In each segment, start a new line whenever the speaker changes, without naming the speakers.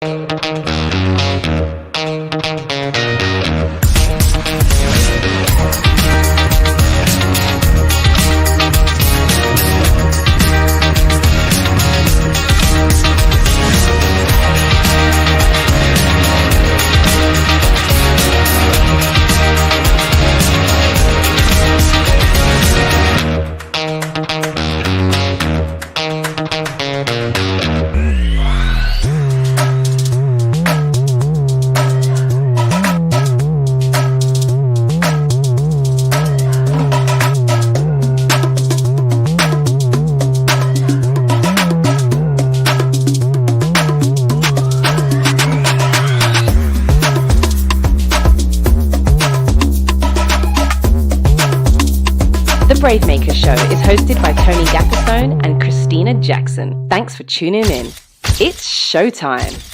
The BraveMaker Show is hosted by Tony Gaffestone and Christina Jackson. Thanks for tuning in. It's showtime.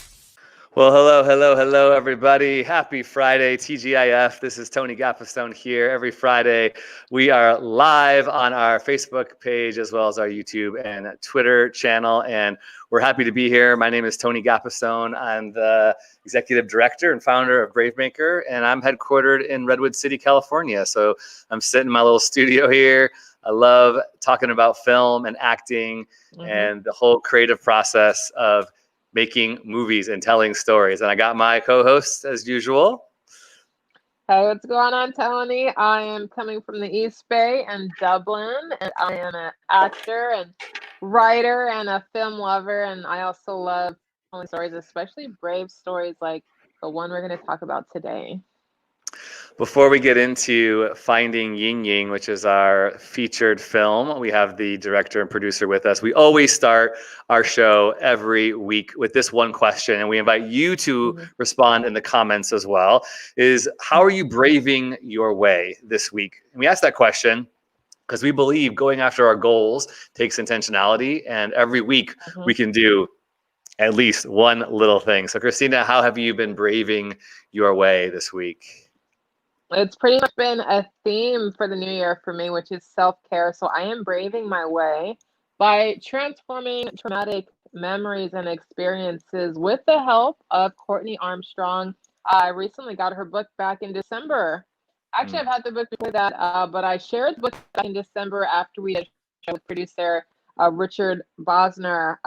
Well, hello, everybody. Happy Friday, TGIF. This is Tony Gaffestone here. Every Friday, we are live on our Facebook page as well as our YouTube and Twitter channel, and we're happy to be here. My name is Tony Gaffestone. I'm the executive director and founder of BraveMaker, and I'm headquartered in Redwood City, California. So I'm sitting in my little studio here. I love talking about film and acting and the whole creative process of making movies and telling stories. And I got my co-hosts as usual.
Hey, what's going on, Tony? I am coming from the East Bay and Dublin, and I am an actor and writer and a film lover, and I also love telling stories, especially brave stories like the one we're going to talk about today.
Before we get into Finding Yingying, which is our featured film, we have the director and producer with us. We always start our show every week with this one question, and we invite you to respond in the comments as well, is how are you braving your way this week? And we ask that question because we believe going after our goals takes intentionality, and every week we can do at least one little thing. So Christina, how have you been braving your way this week?
It's pretty much been a theme for the new year for me, which is self-care. So I am braving my way by transforming traumatic memories and experiences with the help of Courtney Armstrong. I recently got her book back in December. Actually, I've had the book before that, but I shared the book back in December after we did a show with producer Richard Bosner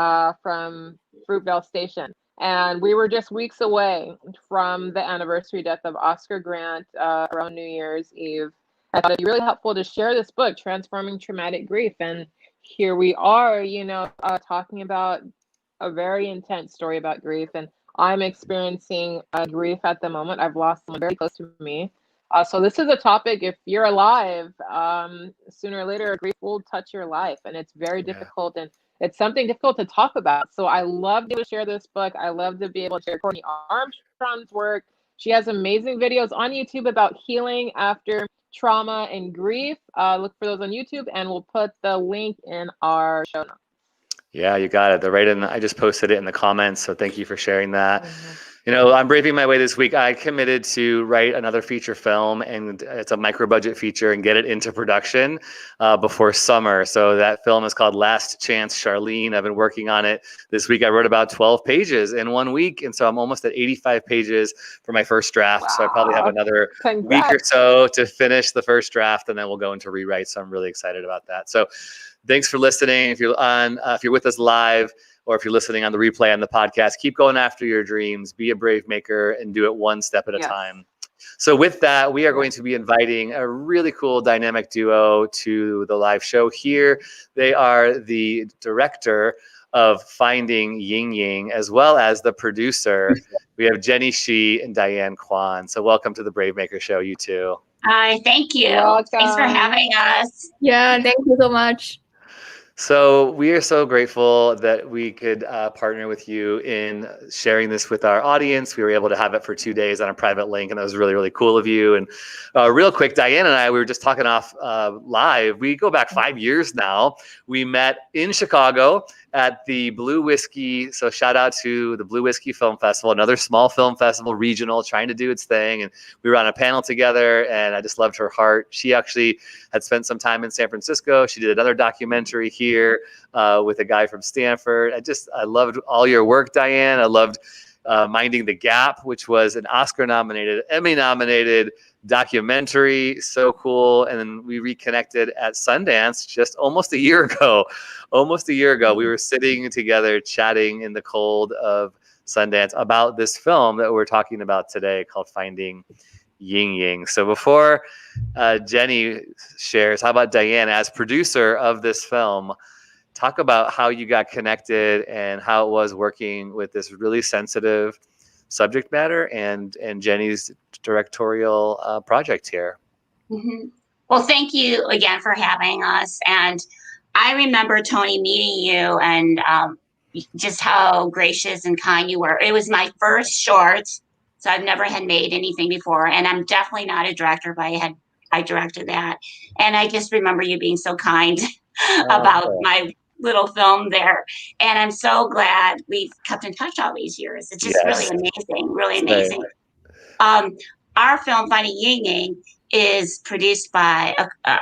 from Fruitvale Station. And we were just weeks away from the anniversary death of Oscar Grant around New Year's Eve. I thought it'd be really helpful to share this book, Transforming Traumatic Grief. And here we are, talking about a very intense story about grief. And I'm experiencing grief at the moment. I've lost someone very close to me. So this is a topic, if you're alive, sooner or later, grief will touch your life. And it's very difficult. And it's something difficult to talk about. So I love to be able to share this book. I love to be able to share Courtney Armstrong's work. She has amazing videos on YouTube about healing after trauma and grief. Look for those on YouTube, and we'll put the link in our show notes.
Yeah, you got it. They're right in. I just posted it in the comments, so thank you for sharing that. I'm braving my way this week. I committed to write another feature film, and it's a micro-budget feature, and get it into production before summer. So that film is called Last Chance Charlene. I've been working on it this week. I wrote about 12 pages in 1 week, and so I'm almost at 85 pages for my first draft. Wow. So I probably have another week or so to finish the first draft, and then we'll go into rewrite. So I'm really excited about that. So thanks for listening. If you're with us live, or if you're listening on the replay on the podcast, keep going after your dreams, be a brave maker, and do it one step at a time. So with that, we are going to be inviting a really cool dynamic duo to the live show here. They are the director of Finding Yingying, as well as the producer. We have Jenny Shi and Diane Quon. So welcome to the BraveMaker Show, you two.
Hi, thank you.
Welcome.
Thanks for having us.
Yeah, thank you so much.
So we are so grateful that we could partner with you in sharing this with our audience. We were able to have it for 2 days on a private link, and that was really, really cool of you. And real quick, Diane and I, we were just talking off live. We go back 5 years now. We met in Chicago at the Blue Whiskey. So shout out to the Blue Whiskey Film Festival, another small film festival, regional, trying to do its thing. And we were on a panel together, and I just loved her heart. She actually had spent some time in San Francisco. She did another documentary here with a guy from Stanford. I loved all your work, Diane. I loved Minding the Gap, which was an Oscar-nominated, Emmy-nominated documentary. So cool. And then we reconnected at Sundance just almost a year ago. Almost a year ago, we were sitting together chatting in the cold of Sundance about this film that we're talking about today called Finding Yingying. So before Jenny shares, how about Diane, as producer of this film, talk about how you got connected and how it was working with this really sensitive subject matter and Jenny's directorial project here.
Mhm. Well, thank you again for having us. And I remember, Tony, meeting you and just how gracious and kind you were. It was my first short, so I've never had made anything before. And I'm definitely not a director, but I directed that. And I just remember you being so kind about my little film there. And I'm so glad we've kept in touch all these years. It's just really amazing, really amazing. Our film, Finding Yingying, is produced by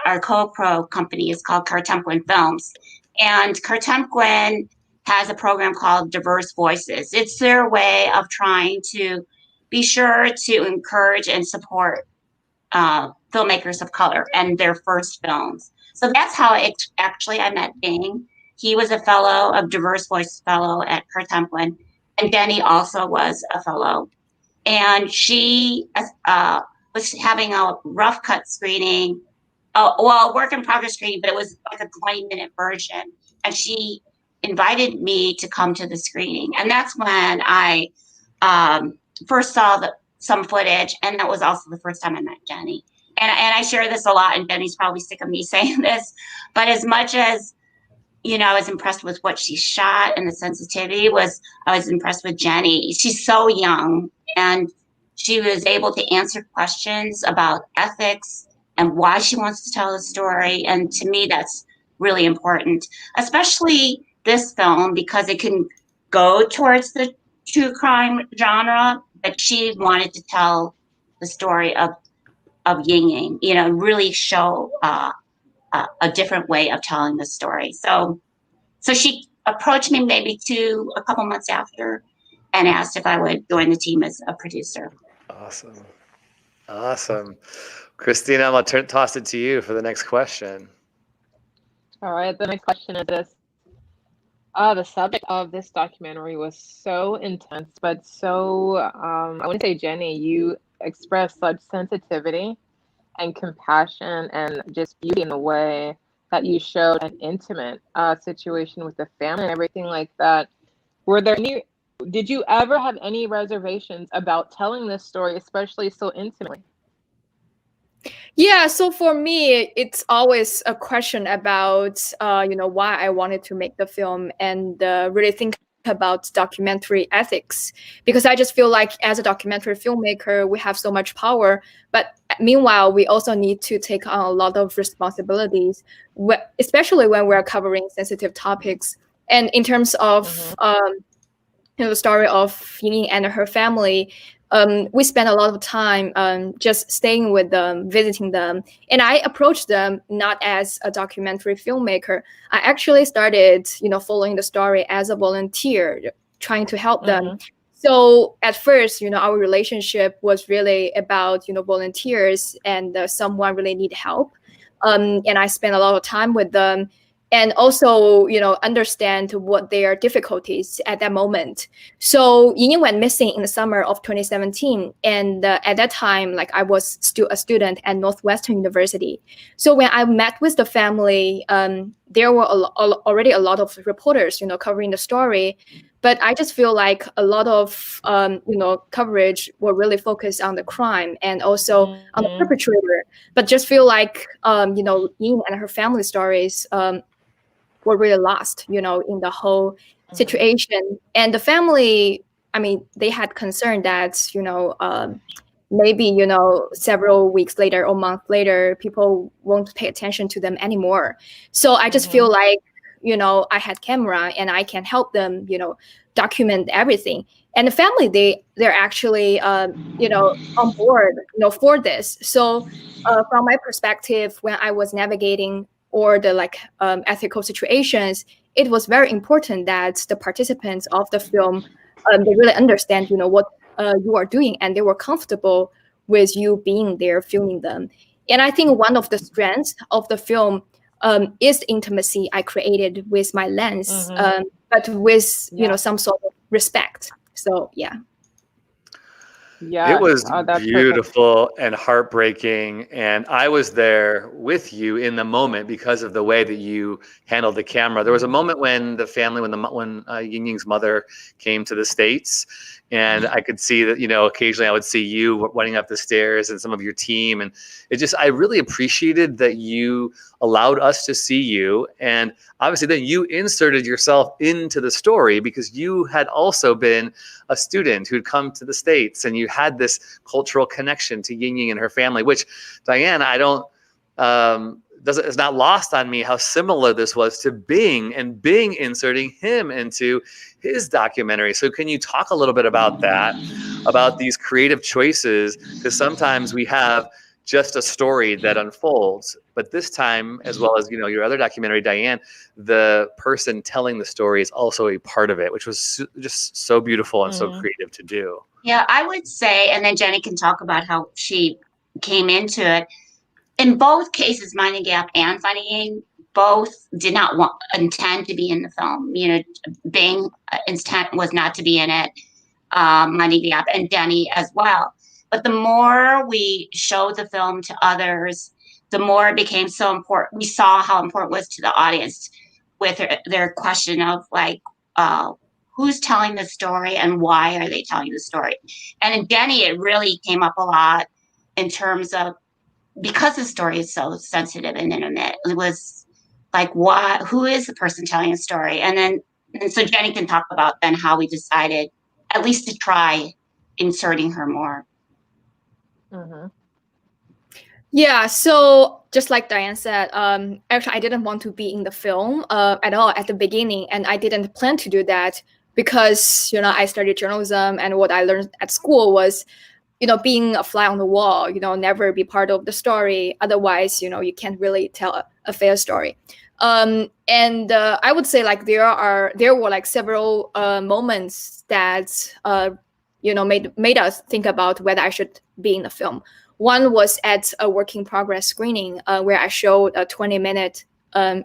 our co-pro company. It's called Quon Films. And Quon has a program called Diverse Voices. It's their way of trying to be sure to encourage and support filmmakers of color and their first films. So that's how I met Bing. He was a fellow, a Diverse Voice fellow at Quon, and Denny also was a fellow. And she was having a rough cut screening, work in progress screening, but it was like a 20-minute version. And she invited me to come to the screening. And that's when I first saw some footage. And that was also the first time I met Jenny. And I share this a lot, and Jenny's probably sick of me saying this, but as much as, I was impressed with what she shot and the sensitivity I was impressed with Jenny. She's so young, and she was able to answer questions about ethics and why she wants to tell the story. And to me, that's really important, especially this film, because it can go towards the true crime genre, but she wanted to tell the story of Yingying, really show a different way of telling the story. So she approached me maybe a couple months after and asked if I would join the team as a producer.
Awesome. Christina, I'm going to toss it to you for the next question.
All right, the next question is this. The subject of this documentary was so intense, but so, I want to say, Jenny, you expressed such sensitivity and compassion and just beauty in the way that you showed an intimate situation with the family and everything like that. Did you ever have any reservations about telling this story, especially so intimately?
Yeah, so for me, it's always a question about, why I wanted to make the film and really think about documentary ethics, because I just feel like as a documentary filmmaker, we have so much power, but meanwhile, we also need to take on a lot of responsibilities, especially when we're covering sensitive topics. And in terms of, the story of Yingying and her family, we spent a lot of time just staying with them, visiting them. And I approached them not as a documentary filmmaker. I actually started, following the story as a volunteer, trying to help them. So at first, our relationship was really about, volunteers and someone really need help. And I spent a lot of time with them. And also, understand what their difficulties at that moment. So Yingying went missing in the summer of 2017. And at that time, I was still a student at Northwestern University. So when I met with the family, there were already a lot of reporters, covering the story. But I just feel like a lot of, coverage were really focused on the crime and also on the perpetrator. But just feel like, Yingying and her family stories, were really lost, in the whole situation. And the family, they had concern that, maybe, several weeks later or months later, people won't pay attention to them anymore. So I just feel like, I had camera and I can help them, document everything. And the family, they're actually, on board, for this. So from my perspective, when I was navigating or the ethical situations, it was very important that the participants of the film they really understand, what you are doing, and they were comfortable with you being there, filming them. And I think one of the strengths of the film is the intimacy I created with my lens, but with some sort of respect. So yeah.
It
Yes.
was
Oh, that's perfect.
beautiful and heartbreaking, and I was there with you in the moment because of the way that you handled the camera. There was a moment when the family, when Yingying's mother came to the States, and I could see that, occasionally I would see you running up the stairs and some of your team, and I really appreciated that you allowed us to see you, and obviously then you inserted yourself into the story because you had also been a student who'd come to the States, and you had this cultural connection to Yingying and her family, which, Diane, it's not lost on me how similar this was to Bing inserting him into his documentary. So can you talk a little bit about that, about these creative choices? Because sometimes we have just a story that unfolds, but this time, as well as your other documentary, Diane, the person telling the story is also a part of it, which was just so beautiful and so creative to do.
Yeah, I would say, and then Jenny can talk about how she came into it. In both cases, Mind the Gap and Funny Game, both did not intend to be in the film. Bing intent was not to be in it, Mind the Gap, and Denny as well. But the more we showed the film to others, the more it became so important. We saw how important it was to the audience with their question of who's telling the story and why are they telling the story? And in Denny, it really came up a lot in terms of, because the story is so sensitive and intimate, it was like, who is the person telling the story? And so Jenny can talk about then how we decided at least to try inserting her more.
Yeah, so just like Diane said, actually I didn't want to be in the film at all at the beginning, and I didn't plan to do that because I studied journalism, and what I learned at school was being a fly on the wall, never be part of the story. Otherwise, you can't really tell a fair story. And I would say there were several moments that made us think about whether I should be in the film. One was at a work in progress screening where I showed a 20-minute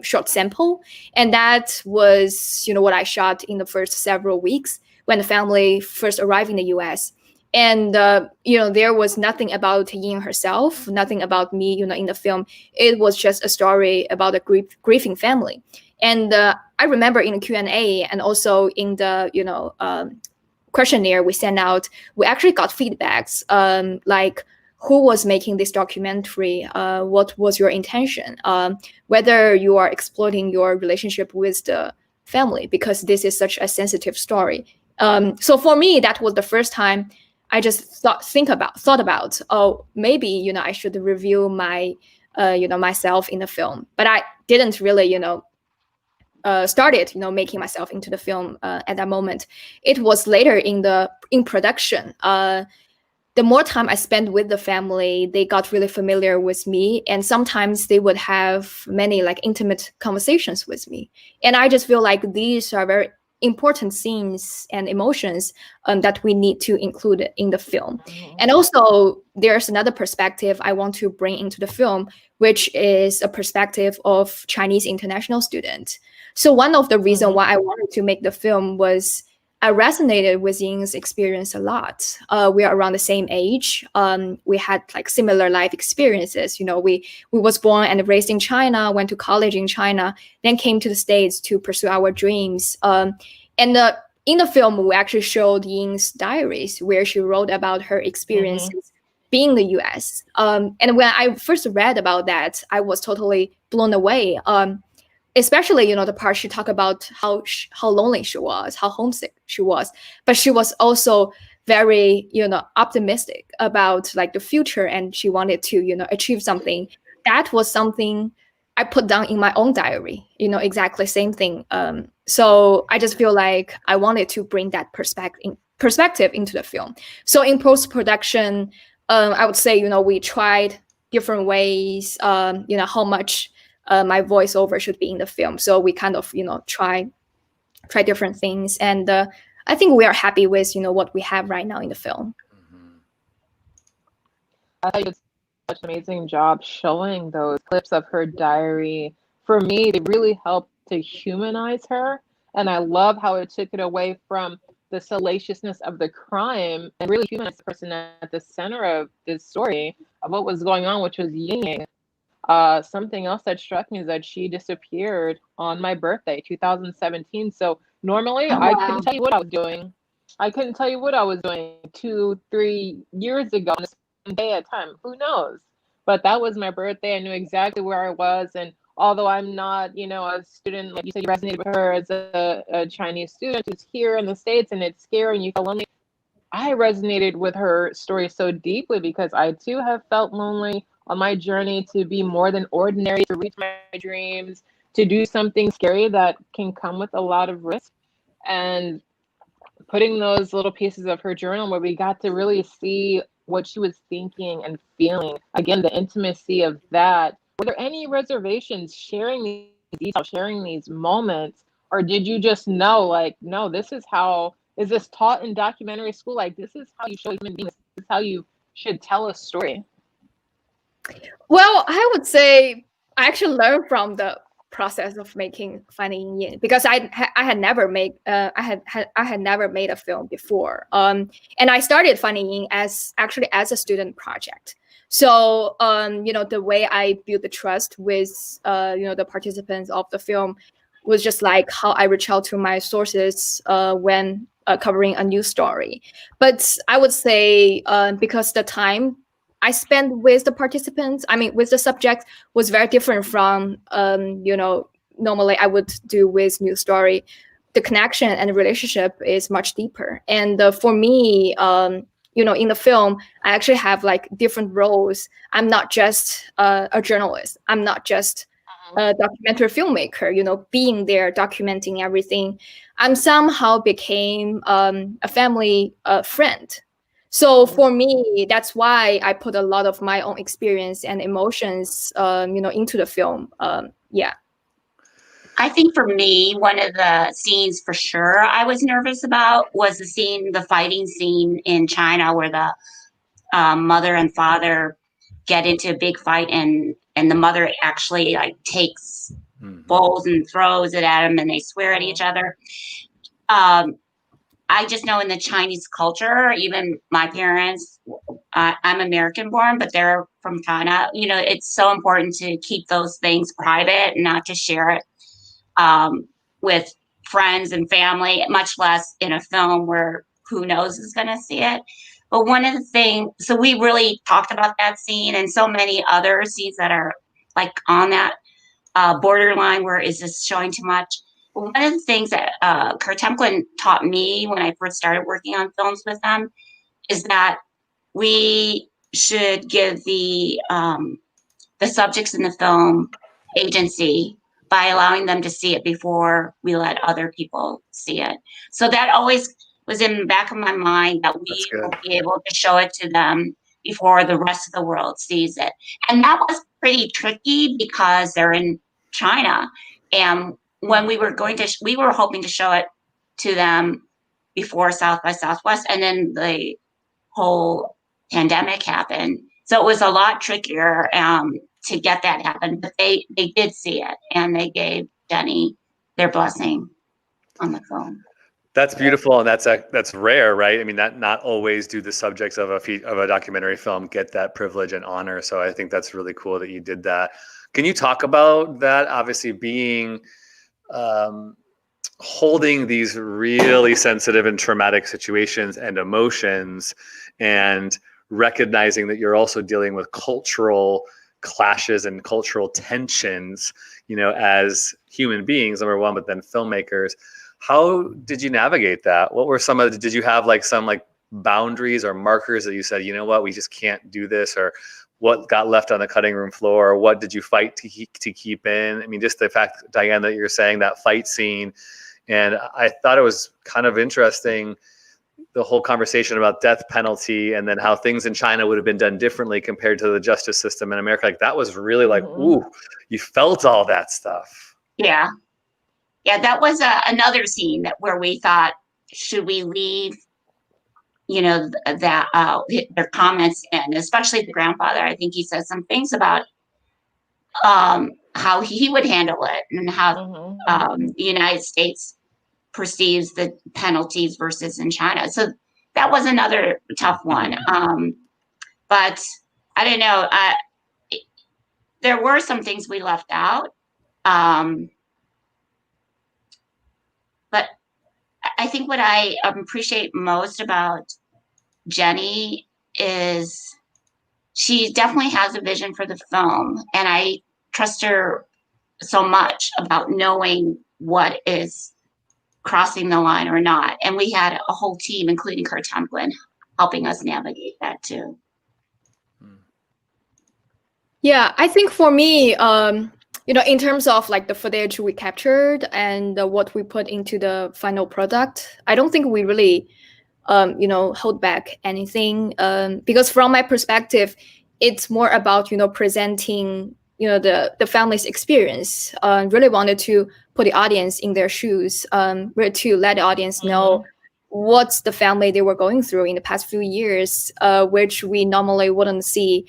short sample, and that was what I shot in the first several weeks when the family first arrived in the U.S. And there was nothing about Ying herself, nothing about me, in the film. It was just a story about a grieving family. And I remember in the Q&A and also in the questionnaire we sent out, we actually got feedbacks like who was making this documentary, what was your intention, whether you are exploiting your relationship with the family, because this is such a sensitive story. So for me, that was the first time I just thought about, oh, maybe, I should review my, myself in the film. But I didn't really, started, making myself into the film at that moment. It was later in production. The more time I spent with the family, they got really familiar with me, and sometimes they would have many intimate conversations with me. And I just feel like these are very important scenes and emotions that we need to include in the film. And also, there's another perspective I want to bring into the film, which is a perspective of Chinese international students. So one of the reasons why I wanted to make the film was I resonated with Ying's experience a lot. We are around the same age. We had similar life experiences. We was born and raised in China, went to college in China, then came to the States to pursue our dreams. And in the film, we actually showed Ying's diaries, where she wrote about her experiences being in the US. And when I first read about that, I was totally blown away. Especially, the part she talked about how lonely she was, how homesick she was, but she was also very, optimistic about the future, and she wanted to, achieve something. That was something I put down in my own diary, exactly same thing. So I just feel like I wanted to bring that perspective into the film. So in post-production, I would say, we tried different ways, how much my voiceover should be in the film. So we kind of, try different things. And I think we are happy with, what we have right now in the film.
I think it's such an amazing job showing those clips of her diary. For me, they really helped to humanize her. And I love how it took it away from the salaciousness of the crime and really humanized the person at the center of this story of what was going on, which was Yingying. Something else that struck me is that she disappeared on my birthday, 2017. So normally
Oh,
I
wow.
couldn't tell you what I was doing. I couldn't tell you what I was doing 2, 3 years ago on the same day at time. Who knows? But that was my birthday. I knew exactly where I was. And although I'm not, a student, like you said, you resonated with her as a Chinese student who's here in the States, and it's scary and you feel lonely. I resonated with her story so deeply because I too have felt lonely on my journey to be more than ordinary, to reach my dreams, to do something scary that can come with a lot of risk. And putting those little pieces of her journal where we got to really see what she was thinking and feeling, again, the intimacy of that. Were there any reservations sharing these details, sharing these moments, or did you just know, like, no, this is how, is this taught in documentary school? Like, this is how you show human beings, this is how you should tell a story.
Well, I would say I actually learned from the process of making Finding Yingying, because I had never made I had never made a film before, and I started Finding Yingying as a student project. So the way I built the trust with the participants of the film was just like how I reach out to my sources when covering a new story. But I would say because the time I spent with the participants, with the subject, was very different from, normally I would do with news story. The connection and the relationship is much deeper. And for me, in the film, I actually have like different roles. I'm not just a journalist. I'm not just a documentary filmmaker, being there, documenting everything. I'm somehow became a family friend. So for me, that's why I put a lot of my own experience and emotions, into the film. Yeah.
I think for me, one of the scenes for sure I was nervous about was the fighting scene in China where the mother and father get into a big fight, and the mother actually like takes bowls and throws it at him, and they swear at each other. I just know in the Chinese culture, even my parents, I'm American born, but they're from China. It's so important to keep those things private and not to share it with friends and family, much less in a film where who knows is going to see it. But one of the things, so we really talked about that scene and so many other scenes that are like on that borderline where is this showing too much? One of the things that Kurt Templin taught me when I first started working on films with them is that we should give the subjects in the film agency by allowing them to see it before we let other people see it. So that always was in the back of my mind that we will be able to show it to them before the rest of the world sees it. And that was pretty tricky because they're in China. And when we were hoping to show it to them before South by Southwest, and then the whole pandemic happened. So it was a lot trickier to get that happen, but they did see it, and they gave Denny their blessing on the phone.
That's beautiful, and that's rare, right? I mean, that not always do the subjects of a documentary film get that privilege and honor. So I think that's really cool that you did that. Can you talk about that? Obviously, being holding these really sensitive and traumatic situations and emotions, and recognizing that you're also dealing with cultural clashes and cultural tensions, as human beings, number one, but then filmmakers. How did you navigate that? What were did you have some boundaries or markers that you said, you know what, we just can't do this, or what got left on the cutting room floor, or what did you fight to keep in? I mean, just the fact, Diane, that you're saying that fight scene, and I thought it was kind of interesting, the whole conversation about death penalty and then how things in China would have been done differently compared to the justice system in America. Like that was really ooh, you felt all that stuff.
Yeah. Yeah, that was another scene where we thought should we leave, that their comments in, especially the grandfather. I think he said some things about how he would handle it and how the United States perceives the penalties versus in China. So that was another tough one. But I don't know. There were some things we left out. But I think what I appreciate most about Jenny is she definitely has a vision for the film, and I trust her so much about knowing what is crossing the line or not. And we had a whole team, including Kurt Templin, helping us navigate that too.
Yeah, I think for me, in terms of like the footage we captured and what we put into the final product, I don't think we really, hold back anything. Because from my perspective, it's more about, presenting, the family's experience. Really wanted to put the audience in their shoes, really to let the audience know what's the family they were going through in the past few years, which we normally wouldn't see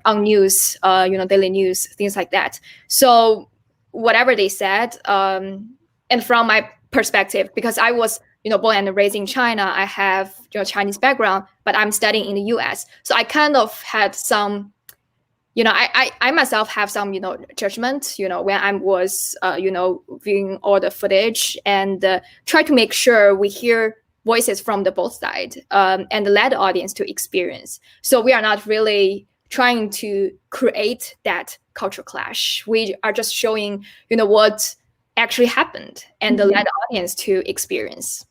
on news, daily news, things like that. So whatever they said, and from my perspective, because I was, born and raised in China, I have Chinese background, but I'm studying in the US. So I kind of had some, I myself have some, judgment, when I was, viewing all the footage and try to make sure we hear voices from the both sides, and let the audience to experience. So we are not really trying to create that cultural clash. We are just showing, what actually happened and let the audience to experience.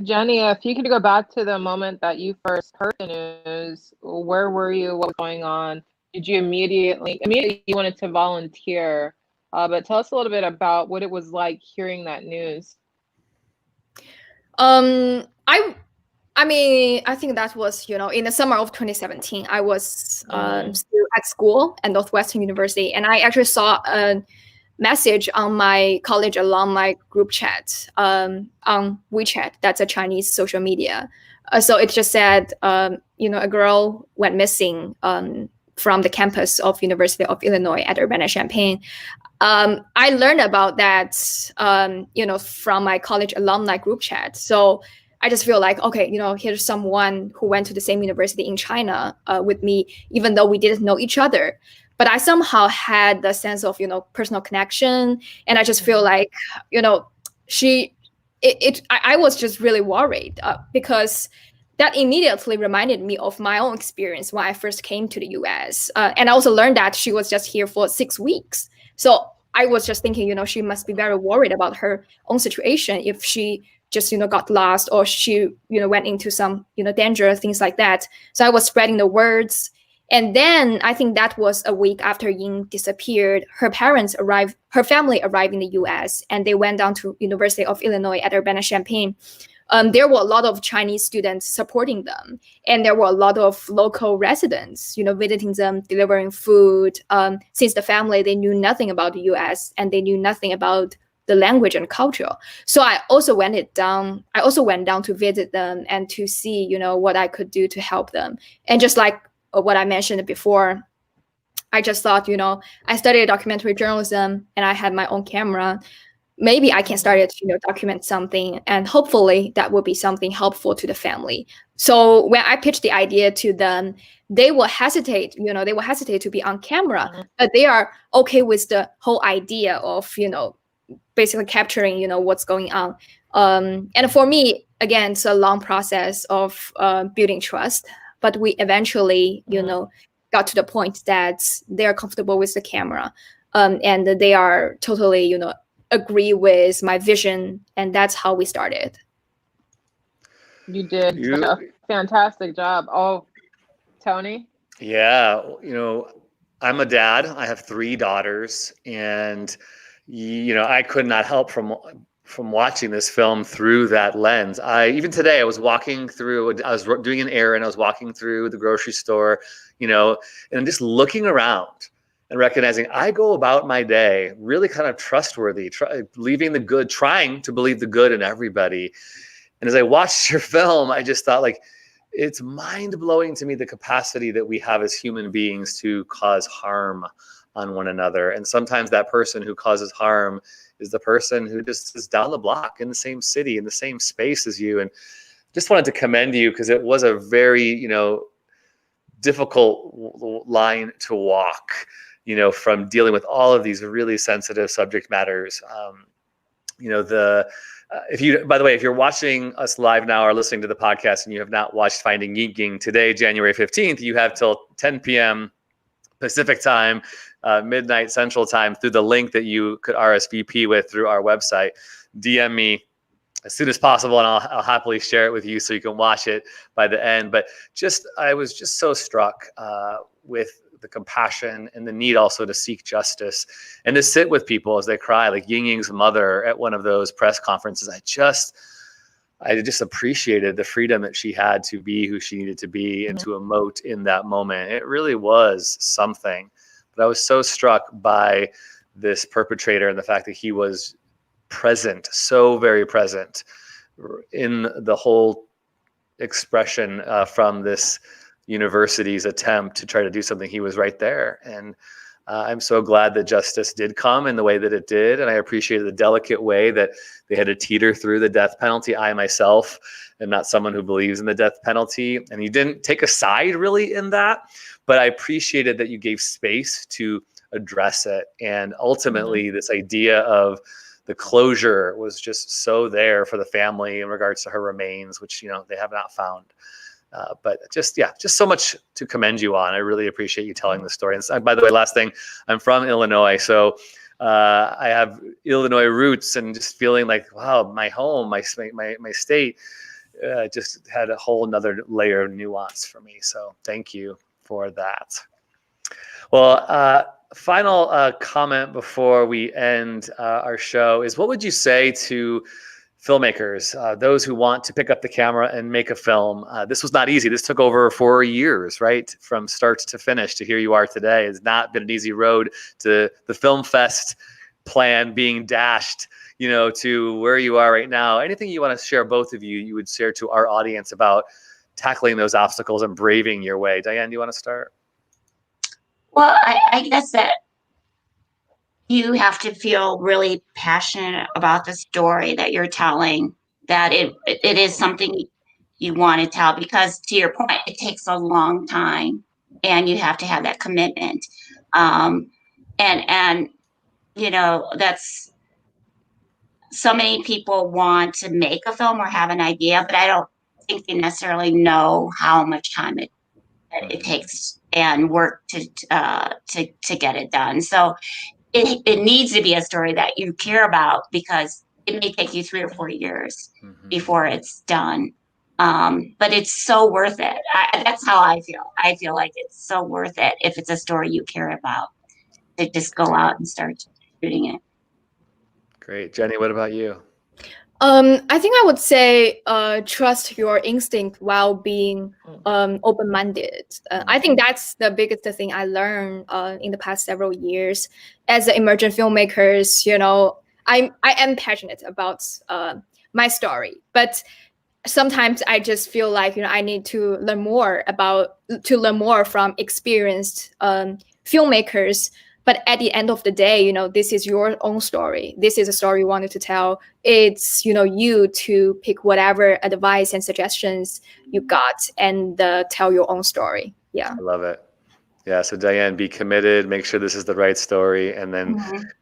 Jenny, if you could go back to the moment that you first heard the news, where were you? What was going on? Did you immediately you wanted to volunteer? But tell us a little bit about what it was like hearing that news.
I think that was, in the summer of 2017, I was still at school at Northwestern University, and I actually saw a message on my college alumni group chat on WeChat. That's a Chinese social media. So it just said, a girl went missing from the campus of University of Illinois at Urbana-Champaign. I learned about that, from my college alumni group chat. So I just feel like, okay, here's someone who went to the same university in China with me, even though we didn't know each other. But I somehow had the sense of, personal connection. And I just feel like, I was just really worried because that immediately reminded me of my own experience when I first came to the US. And I also learned that she was just here for 6 weeks. So I was just thinking, she must be very worried about her own situation if she just, got lost or she, went into some, danger, things like that. So I was spreading the words. And then I think that was a week after Ying disappeared. Her family arrived in the US, and they went down to University of Illinois at Urbana-Champaign. There were a lot of Chinese students supporting them. And there were a lot of local residents, visiting them, delivering food. Since the family, they knew nothing about the US and they knew nothing about the language and culture. So I also went down to visit them and to see, what I could do to help them. And just like what I mentioned before, I just thought, I studied documentary journalism and I had my own camera. Maybe I can start to document something, and hopefully that will be something helpful to the family. So when I pitched the idea to them, they will hesitate, to be on camera, but they are okay with the whole idea of, basically capturing, what's going on. And for me, again, it's a long process of building trust. But we eventually, got to the point that they're comfortable with the camera, and they are totally, agree with my vision, and that's how we started.
You did a fantastic job. Oh, Tony?
Yeah, I'm a dad. I have 3 daughters, and I could not help from watching this film through that lens. Even today, I was doing an errand. I was walking through the grocery store, and just looking around and recognizing I go about my day really kind of trustworthy, believing the good, trying to believe the good in everybody. And as I watched your film, I just thought, like, it's mind blowing to me, the capacity that we have as human beings to cause harm on one another. And sometimes that person who causes harm is the person who just is down the block in the same city, in the same space as you. And just wanted to commend you, because it was a very, difficult line to walk, from dealing with all of these really sensitive subject matters. By the way, if you're watching us live now or listening to the podcast and you have not watched Finding Yingying today, January 15th, you have till 10 p.m. Pacific time, midnight Central time, through the link that you could RSVP with through our website. DM me as soon as possible, and I'll happily share it with you so you can watch it by the end. But I was just so struck with the compassion and the need also to seek justice and to sit with people as they cry, like Yingying's mother at one of those press conferences. I just appreciated the freedom that she had to be who she needed to be and to emote in that moment. It really was something. But I was so struck by this perpetrator and the fact that he was present, so very present in the whole expression from this university's attempt to try to do something. He was right there. And I'm so glad that justice did come in the way that it did. And I appreciated the delicate way that they had to teeter through the death penalty. I myself am not someone who believes in the death penalty. And you didn't take a side really in that, but I appreciated that you gave space to address it. And ultimately, this idea of the closure was just so there for the family in regards to her remains, which, they have not found. But just so much to commend you on. I really appreciate you telling the story. And by the way, last thing, I'm from Illinois, so I have Illinois roots, and just feeling like, wow, my home, my state, just had a whole nother layer of nuance for me. So thank you for that. Well, final comment before we end our show is, what would you say to filmmakers, those who want to pick up the camera and make a film? This was not easy. This took over 4 years, right? From start to finish to here you are today. It's not been an easy road to the Film Fest plan being dashed, to where you are right now. Anything you want to share, both of you would share to our audience about tackling those obstacles and braving your way? Diane, do you want to start?
Well, I guess that you have to feel really passionate about the story that you're telling, that it is something you want to tell, because, to your point, it takes a long time and you have to have that commitment. And that's, so many people want to make a film or have an idea, but I don't think they necessarily know how much time it takes and work to get it done. So it needs to be a story that you care about, because it may take you 3 or 4 years before it's done. But it's so worth it. That's how I feel. I feel like it's so worth it if it's a story you care about, to just go out and start shooting it.
Great. Jenny, what about you?
I think I would say trust your instinct while being open-minded. I think that's the biggest thing I learned in the past several years as an emergent filmmakers. I am passionate about my story, but sometimes I just feel like I need to learn more from experienced filmmakers. But at the end of the day, this is your own story. This is a story you wanted to tell. It's, you to pick whatever advice and suggestions you got and tell your own story. Yeah.
I love it. Yeah. So Diane, be committed, make sure this is the right story, and then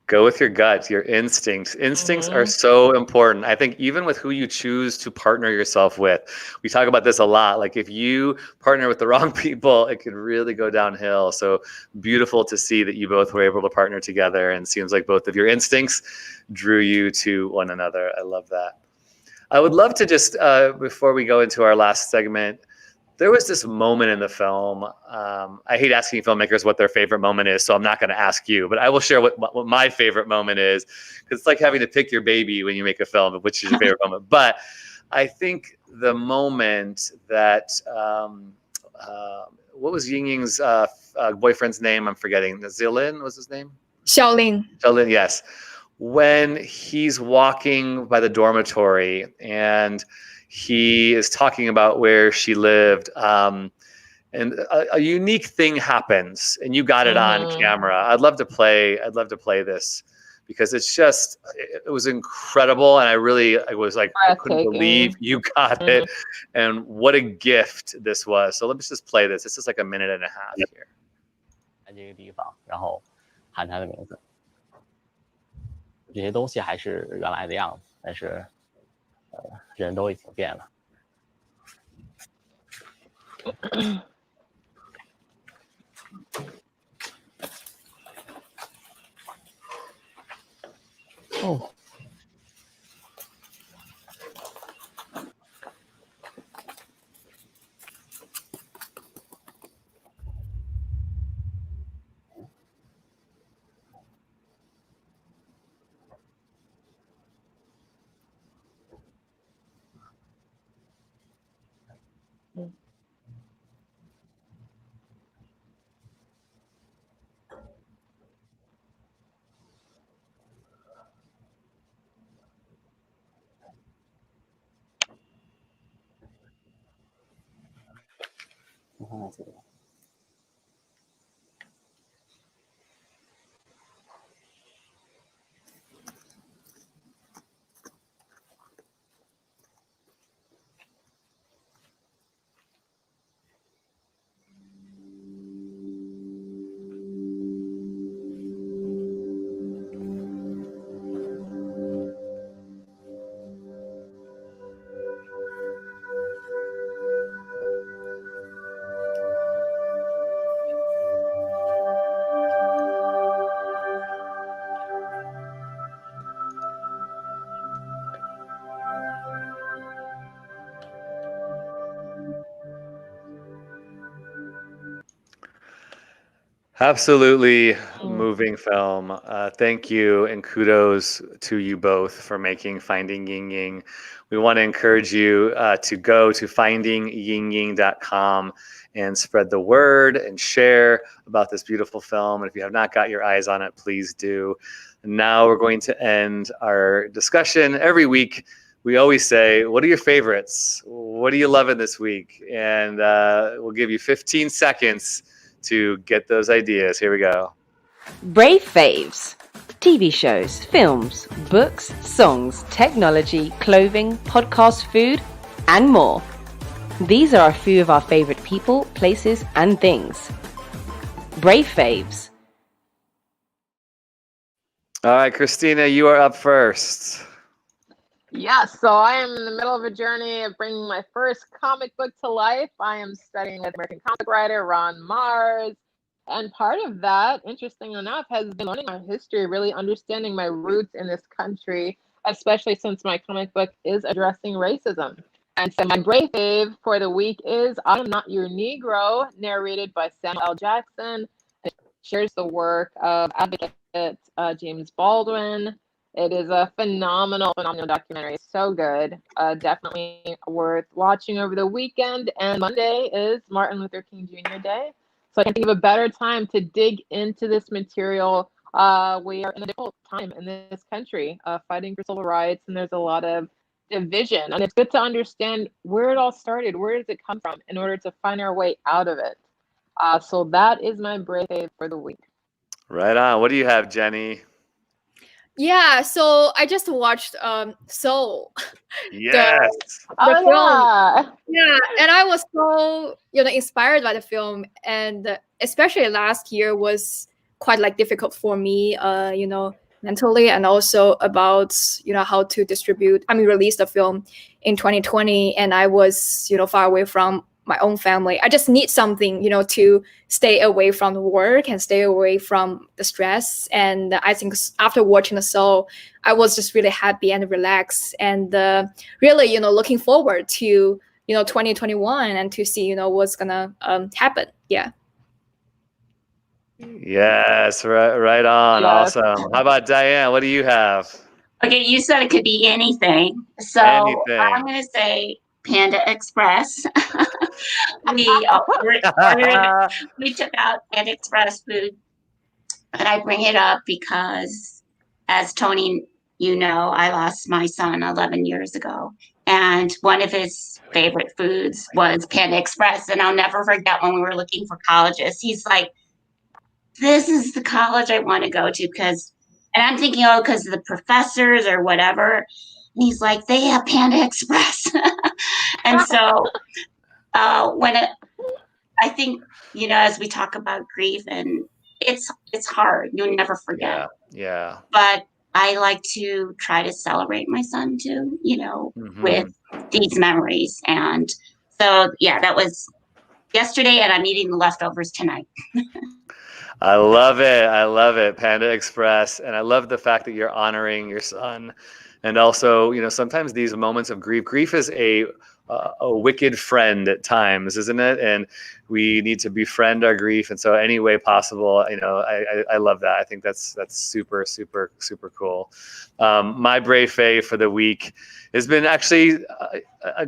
go with your gut, your instincts. Instincts are so important. I think even with who you choose to partner yourself with, we talk about this a lot. Like, if you partner with the wrong people, it could really go downhill. So beautiful to see that you both were able to partner together, and it seems like both of your instincts drew you to one another. I love that. I would love to just, before we go into our last segment, there was this moment in the film. I hate asking filmmakers what their favorite moment is, so I'm not going to ask you, but I will share what my favorite moment is, because it's like having to pick your baby when you make a film, which is your favorite moment. But I think the moment that what was Yingying's boyfriend's name? I'm forgetting. Zilin was his name?
Xiaolin.
Xiaolin, yes. When he's walking by the dormitory and he is talking about where she lived, and a unique thing happens, and you got it on camera. I'd love to play this because it was incredible, and I was like, I couldn't believe you got it, and what a gift this was. So let me just play this. This is like a minute and a half here.
这个地方，然后喊他的名字。这些东西还是原来的样子，但是人都已经变了。哦。你看看这个。
Absolutely moving film. Thank you, and kudos to you both for making Finding Yingying. We want to encourage you to go to findingyingying.com and spread the word and share about this beautiful film. And if you have not got your eyes on it, please do. And now we're going to end our discussion. Every week, we always say, what are your favorites? What are you loving this week? And we'll give you 15 seconds to get those ideas. Here we go.
Brave faves. TV shows, films, books, songs, technology, clothing, podcast, food, and more. These are a few of our favorite people, places, and things. Brave faves.
All right, Christina, you are up first.
Yeah, so I am in the middle of a journey of bringing my first comic book to life. I am studying with American comic writer Ron Mars. And part of that, interesting enough, has been learning my history, really understanding my roots in this country, especially since my comic book is addressing racism. And so my brave fave for the week is I Am Not Your Negro, narrated by Samuel L. Jackson. It shares the work of advocate James Baldwin. It is a phenomenal documentary. It's so good. Definitely worth watching over the weekend. And Monday is Martin Luther King Jr. Day. So I can't think of a better time to dig into this material. We are in a difficult time in this country, fighting for civil rights, and there's a lot of division. And it's good to understand where it all started. Where does it come from in order to find our way out of it? So that is my brave fave for the week.
Right on. What do you have, Jenny?
Yeah, so I just watched Soul.
Yes.
The film.
Yeah.
Yeah, and I was so inspired by the film, and especially last year was quite like difficult for me, mentally, and also about how to release the film in 2020, and I was far away from my own family. I just need something to stay away from the work and stay away from the stress. And I think after watching the Soul, I was just really happy and relaxed, and really looking forward to 2021 and to see what's gonna happen. Yeah.
Yes, right on.
Yes.
Awesome. How about Diane? What do you have?
Okay, you said it could be anything. So
Anything.
I'm going to say Panda Express. we we took out Panda Express food, and I bring it up because, as Tony, you know, I lost my son 11 years ago, and one of his favorite foods was Panda Express. And I'll never forget when we were looking for colleges. He's like, "This is the college I want to go to," because, and I'm thinking, oh, because of the professors or whatever. And he's like, "They have Panda Express." And so I think, you know, as we talk about grief, and it's hard, you'll never forget.
Yeah.
But I like to try to celebrate my son too, you know, with these memories. And so, yeah, that was yesterday, and I'm eating the leftovers tonight.
I love it. I love it. Panda Express. And I love the fact that you're honoring your son. And also, you know, sometimes these moments of grief is a wicked friend at times, isn't it? And we need to befriend our grief. And so any way possible, you know, I love that. I think that's super, super, super cool. My Brave Fave for the week has been actually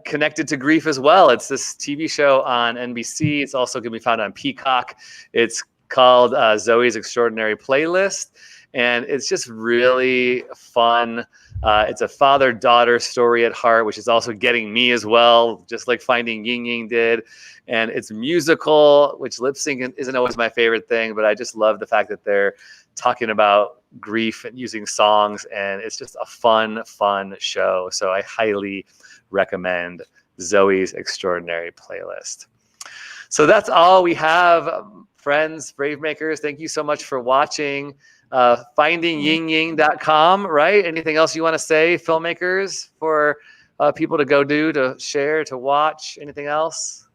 connected to grief as well. It's this TV show on NBC. It's also going to be found on Peacock. It's called Zoe's Extraordinary Playlist. And it's just really fun. It's a father-daughter story at heart, which is also getting me as well, just like Finding Yingying did. And it's musical, which lip sync isn't always my favorite thing, but I just love the fact that they're talking about grief and using songs, and it's just a fun show. So I highly recommend Zoe's Extraordinary Playlist. So that's all we have, friends, BraveMakers. Thank you so much for watching. FindingYingying.com, right? Anything else you want to say, filmmakers, for people to go do, to share, to watch? Anything else?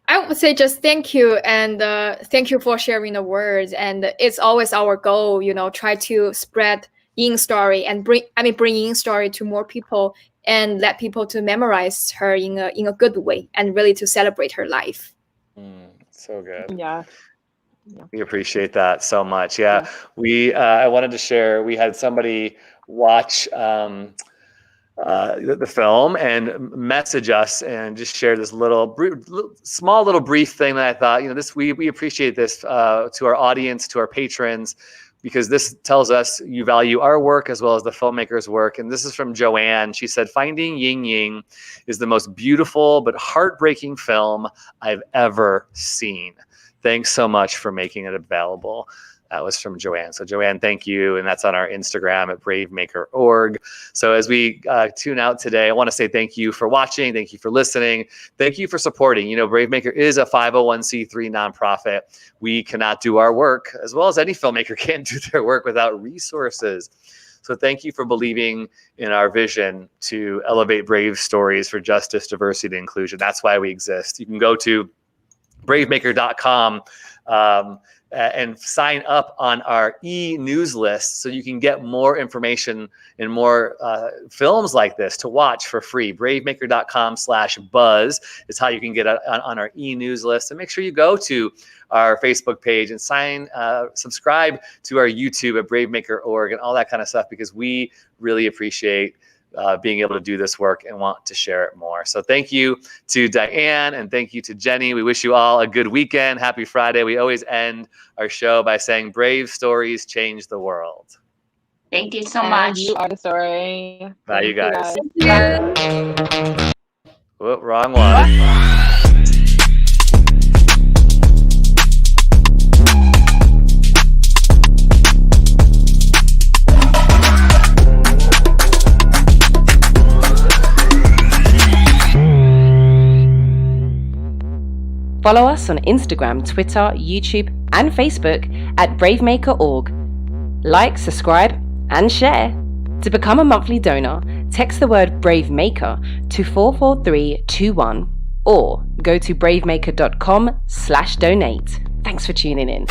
I would say just thank you, and thank you for sharing the words. And it's always our goal, you know, try to spread Ying story and bring Ying story to more people, and let people to memorize her in a good way, and really to celebrate her life.
So good.
Yeah.
We appreciate that so much. Yeah. We I wanted to share, we had somebody watch the film and message us and just share this small little brief thing that I thought, you know, this we appreciate this to our audience, to our patrons, because this tells us you value our work as well as the filmmakers' work. And this is from Joanne. She said, "Finding Yingying is the most beautiful but heartbreaking film I've ever seen. Thanks so much for making it available." That was from Joanne. So Joanne, thank you. And that's on our Instagram at BraveMaker.org. So as we tune out today, I want to say thank you for watching. Thank you for listening. Thank you for supporting. You know, BraveMaker is a 501c3 nonprofit. We cannot do our work, as well as any filmmaker can't do their work, without resources. So thank you for believing in our vision to elevate brave stories for justice, diversity, and inclusion. That's why we exist. You can go to BraveMaker.com and sign up on our e-news list so you can get more information and more films like this to watch for free. BraveMaker.com/buzz is how you can get on our e-news list. And make sure you go to our Facebook page and subscribe to our YouTube at BraveMaker.org and all that kind of stuff, because we really appreciate being able to do this work and want to share it more. So thank you to Diane, and thank you to Jenny. We wish you all a good weekend. Happy Friday. We always end our show by saying, brave stories change the world.
Thank you so much.
You are the story.
Bye, you guys.
Thank you.
Whoop, wrong one.
Follow us on Instagram, Twitter, YouTube, and Facebook at BraveMaker.org. Like, subscribe, and share. To become a monthly donor, text the word BraveMaker to 44321 or go to bravemaker.com/donate. Thanks for tuning in.